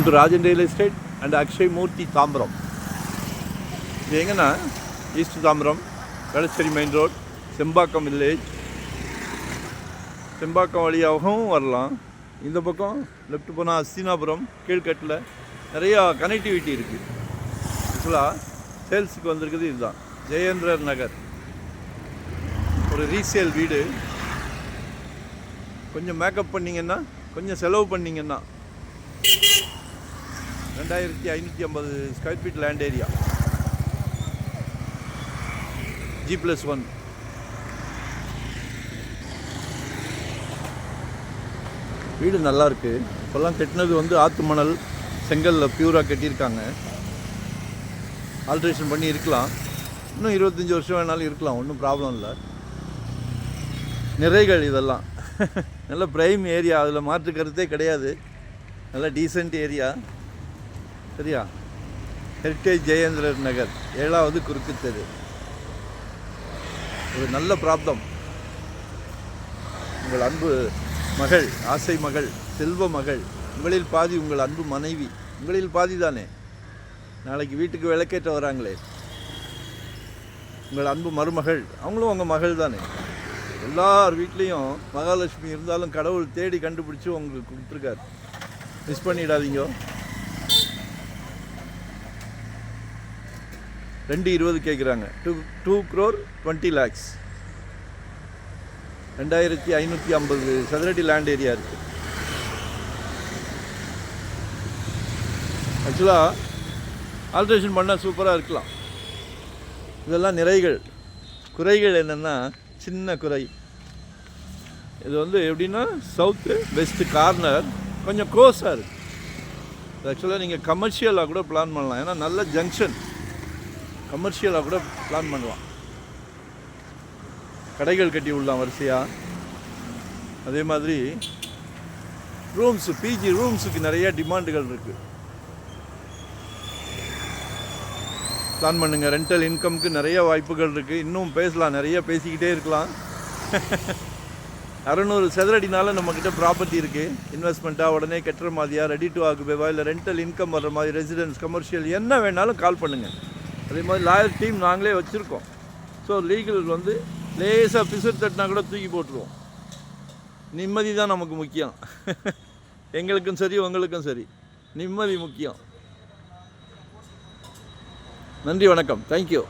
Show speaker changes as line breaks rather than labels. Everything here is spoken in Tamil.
Welcome to Rajan real estate and Akshay Murthy Tambaram. இது எங்கன்னா east Tambaram, Velachery main road, Sembakkam village. Sembakkam வழியாகவும் வரலாம். இந்த பக்கம் லெஃப்ட் போனால் அஸ்தினாபுரம், கீழ்கட்டில் நிறையா கனெக்டிவிட்டி இருக்குது. ஆக்சுவலாக சேல்ஸுக்கு வந்திருக்குது இதுதான், ஜெயேந்திரர் நகர். ஒரு ரீசேல் வீடு. கொஞ்சம் மேக்கப் பண்ணிங்கன்னா, கொஞ்சம் செலவு பண்ணிங்கன்னா 2550 square feet land area, G+1. வீடு நல்லா இருக்குது. இப்போல்லாம் கட்டினது ஆற்று மணல் செங்கலில் பியூராக கட்டியிருக்காங்க. ஆல்ட்ரேஷன் பண்ணி இருக்கலாம், இன்னும் 25 வருஷம் வேணாலும் இருக்கலாம், ஒன்றும் ப்ராப்ளம் இல்லை. நிறைகள் இதெல்லாம் நல்ல ப்ரைம் ஏரியா, அதில் மாற்று கருத்தே கிடையாது. நல்ல டீசெண்ட் ஏரியா. சரியா? ஹெரிட்டேஜ் ஜெயேந்திரர் நகர், 7வது குறுக்கு தெரு. ஒரு நல்ல பிராப்தம். உங்கள் அன்பு மகள், ஆசை மகள், செல்வ மகள், உங்களில் பாதி உங்கள் அன்பு மனைவி, உங்களில் பாதி தானே. நாளைக்கு வீட்டுக்கு விளக்கேற்ற வராங்களே உங்கள் அன்பு மருமகள், அவங்களும் உங்கள் மகள் தானே. எல்லார் வீட்லேயும் மகாலட்சுமி இருந்தாலும் கடவுள் தேடி கண்டுபிடிச்சி உங்களுக்கு கொடுத்துருக்காரு. மிஸ் பண்ணிடாதீங்க. 220 கேட்குறாங்க. 2 crore 20 lakhs. 2550 சதுரடி லேண்ட் ஏரியா இருக்குது. ஆக்சுவலாக ஆல்ட்ரேஷன் பண்ணால் சூப்பராக இருக்கலாம். இதெல்லாம் நிறைகள். குறைகள் என்னென்னா, சின்ன குறை. இது எப்படின்னா, சவுத்து வெஸ்ட்டு கார்னர் கொஞ்சம் க்ளோஸாக இருக்குது. ஆக்சுவலாக நீங்கள் கமர்ஷியலாக கூட பிளான் பண்ணலாம். ஏன்னா நல்ல ஜங்ஷன், கமர்ஷியலாக கூட பிளான் பண்ணலாம். கடைகள் கட்டி விடலாம் வரிசையாக. அதே மாதிரி ரூம்ஸு, பிஜி ரூம்ஸுக்கு நிறைய டிமாண்டுகள் இருக்குது. பிளான் பண்ணுங்கள். ரெண்டல் இன்கம்க்கு நிறைய வாய்ப்புகள் இருக்குது. இன்னும் பேசலாம், நிறைய பேசிக்கிட்டே இருக்கலாம். 600 சதுரடினால நம்மக்கிட்ட ப்ராப்பர்ட்டி இருக்குது. இன்வெஸ்ட்மெண்ட்டாக உடனே கட்டுற மாதிரியா, ரெடி டு ஆக்குபேவா, இல்லை ரெண்டல் இன்கம் வர்ற மாதிரி, ரெசிடென்ஸ், கமர்ஷியல், என்ன வேணாலும் கால் பண்ணுங்கள். அதே மாதிரி லாயர் டீம் நாங்களே வச்சுருக்கோம். ஸோ லீகல் லேசாக பிசுறு தட்டினா கூட தூக்கி போட்டுருவோம். நிம்மதி தான் நமக்கு முக்கியம். எங்களுக்கும் சரி, உங்களுக்கும் சரி, நிம்மதி முக்கியம். நன்றி, வணக்கம், தேங்க்யூ.